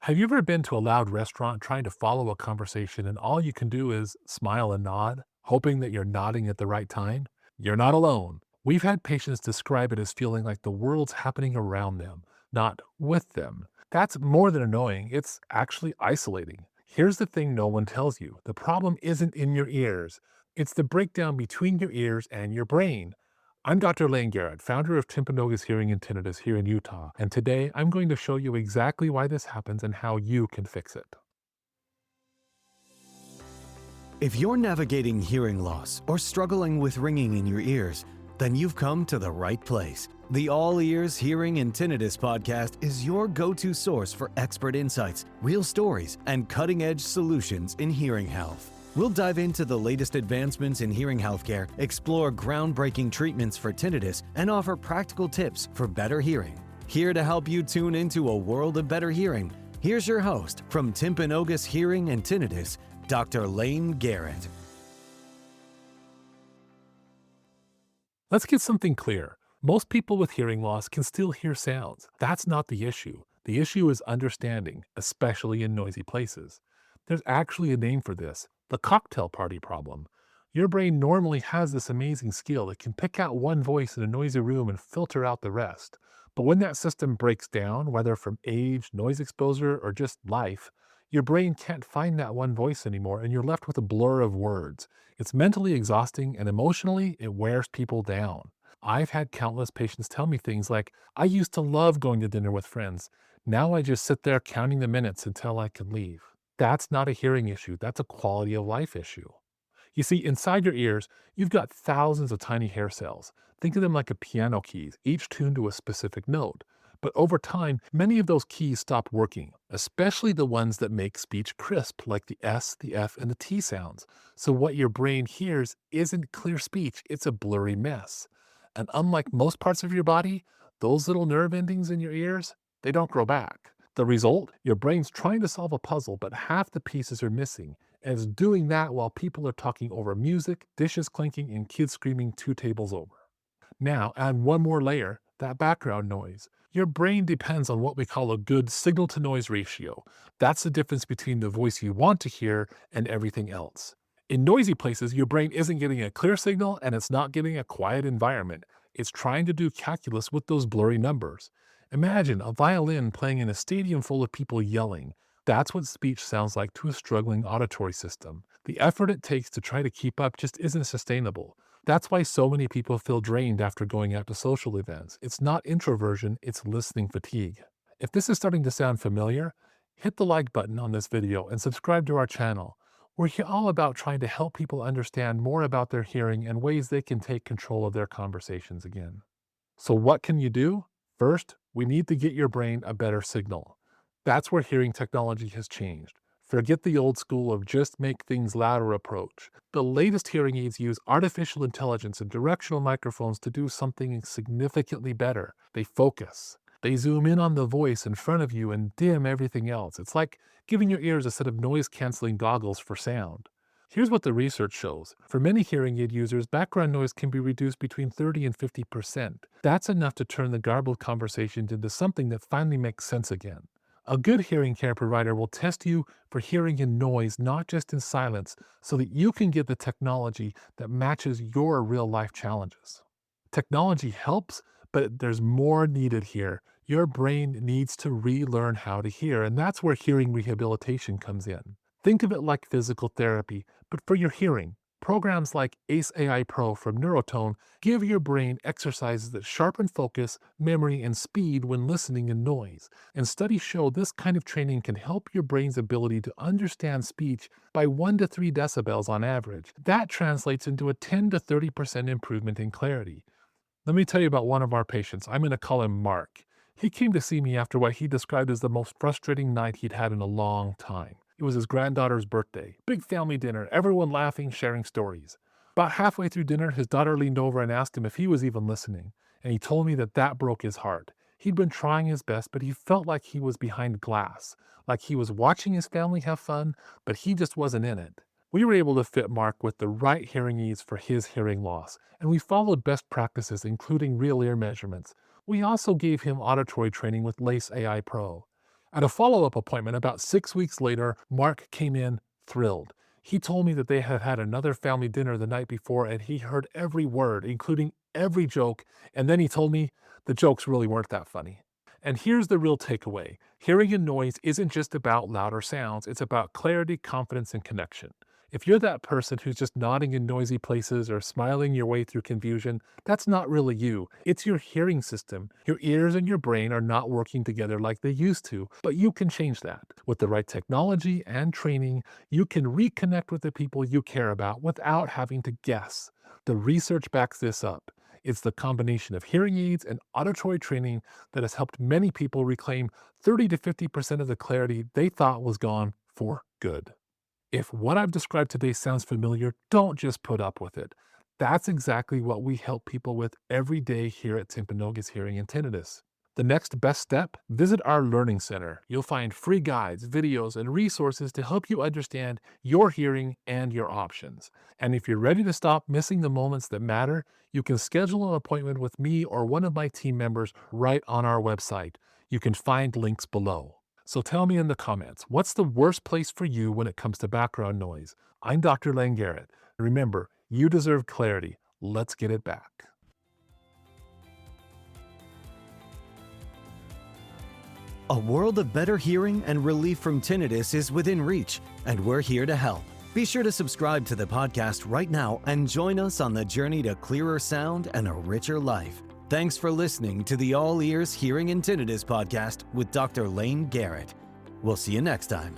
Have you ever been to a loud restaurant trying to follow a conversation and all you can do is smile and nod, hoping that you're nodding at the right time? You're not alone. We've had patients describe it as feeling like the world's happening around them, not with them. That's more than annoying, it's actually isolating. Here's the thing no one tells you: the problem isn't in your ears, it's the breakdown between your ears and your brain. I'm Dr. Layne Garrett, founder of Timpanogos Hearing Tinnitus here in Utah, and today I'm going to show you exactly why this happens and how you can fix it. If you're navigating hearing loss or struggling with ringing in your ears, then you've come to the right place. The All Ears Hearing and Tinnitus Podcast is your go-to source for expert insights, real stories, and cutting-edge solutions in hearing health. We'll dive into the latest advancements in hearing healthcare, explore groundbreaking treatments for tinnitus, and offer practical tips for better hearing. Here to help you tune into a world of better hearing, here's your host from Timpanogos Hearing and Tinnitus, Dr. Layne Garrett. Let's get something clear. Most people with hearing loss can still hear sounds. That's not the issue. The issue is understanding, especially in noisy places. There's actually a name for this: the cocktail party problem. Your brain normally has this amazing skill. It can pick out one voice in a noisy room and filter out the rest. But when that system breaks down, whether from age, noise exposure, or just life, your brain can't find that one voice anymore and you're left with a blur of words. It's mentally exhausting and emotionally, it wears people down. I've had countless patients tell me things like, "I used to love going to dinner with friends. Now I just sit there counting the minutes until I can leave." That's not a hearing issue, that's a quality of life issue. You see, inside your ears, you've got thousands of tiny hair cells. Think of them like a piano keys, each tuned to a specific note. But over time, many of those keys stop working, especially the ones that make speech crisp, like the S, the F, and the T sounds. So what your brain hears isn't clear speech, it's a blurry mess. And unlike most parts of your body, those little nerve endings in your ears, they don't grow back. The result? Your brain's trying to solve a puzzle, but half the pieces are missing. And it's doing that while people are talking over music, dishes clinking, and kids screaming 2 tables over. Now, add one more layer: that background noise. Your brain depends on what we call a good signal-to-noise ratio. That's the difference between the voice you want to hear and everything else. In noisy places, your brain isn't getting a clear signal and it's not getting a quiet environment. It's trying to do calculus with those blurry numbers. Imagine a violin playing in a stadium full of people yelling. That's what speech sounds like to a struggling auditory system. The effort it takes to try to keep up just isn't sustainable. That's why so many people feel drained after going out to social events. It's not introversion, it's listening fatigue. If this is starting to sound familiar, hit the like button on this video and subscribe to our channel. We're here all about trying to help people understand more about their hearing and ways they can take control of their conversations again. So what can you do? First, we need to get your brain a better signal. That's where hearing technology has changed. Forget the old school of just make things louder approach. The latest hearing aids use artificial intelligence and directional microphones to do something significantly better. They focus. They zoom in on the voice in front of you and dim everything else. It's like giving your ears a set of noise-canceling goggles for sound. Here's what the research shows. For many hearing aid users, background noise can be reduced between 30 and 50%. That's enough to turn the garbled conversation into something that finally makes sense again. A good hearing care provider will test you for hearing in noise, not just in silence, so that you can get the technology that matches your real-life challenges. Technology helps, but there's more needed here. Your brain needs to relearn how to hear, and that's where hearing rehabilitation comes in. Think of it like physical therapy, but for your hearing. Programs like ACE AI Pro from Neurotone give your brain exercises that sharpen focus, memory, and speed when listening in noise. And studies show this kind of training can help your brain's ability to understand speech by 1 to 3 decibels on average. That translates into a 10 to 30% improvement in clarity. Let me tell you about one of our patients. I'm going to call him Mark. He came to see me after what he described as the most frustrating night he'd had in a long time. It was his granddaughter's birthday. Big family dinner, everyone laughing, sharing stories. About halfway through dinner, his daughter leaned over and asked him if he was even listening, and he told me that broke his heart. He'd been trying his best, but he felt like he was behind glass, like he was watching his family have fun, but he just wasn't in it. We were able to fit Mark with the right hearing aids for his hearing loss, and we followed best practices, including real ear measurements. We also gave him auditory training with Lace AI Pro. At a follow-up appointment about 6 weeks later, Mark came in thrilled. He told me that they had had another family dinner the night before and he heard every word, including every joke, and then he told me the jokes really weren't that funny. And here's the real takeaway. Hearing in noise isn't just about louder sounds, it's about clarity, confidence, and connection. If you're that person who's just nodding in noisy places or smiling your way through confusion, that's not really you. It's your hearing system. Your ears and your brain are not working together like they used to, but you can change that. With the right technology and training, you can reconnect with the people you care about without having to guess. The research backs this up. It's the combination of hearing aids and auditory training that has helped many people reclaim 30 to 50% of the clarity they thought was gone for good. If what I've described today sounds familiar, don't just put up with it. That's exactly what we help people with every day here at Timpanogos Hearing Tinnitus. The next best step? Visit our Learning Center. You'll find free guides, videos, and resources to help you understand your hearing and your options. And if you're ready to stop missing the moments that matter, you can schedule an appointment with me or one of my team members right on our website. You can find links below. So tell me in the comments, what's the worst place for you when it comes to background noise? I'm Dr. Layne Garrett. Remember, you deserve clarity. Let's get it back. A world of better hearing and relief from tinnitus is within reach, and we're here to help. Be sure to subscribe to the podcast right now and join us on the journey to clearer sound and a richer life. Thanks for listening to the All Ears Hearing and Tinnitus Podcast with Dr. Layne Garrett. We'll see you next time.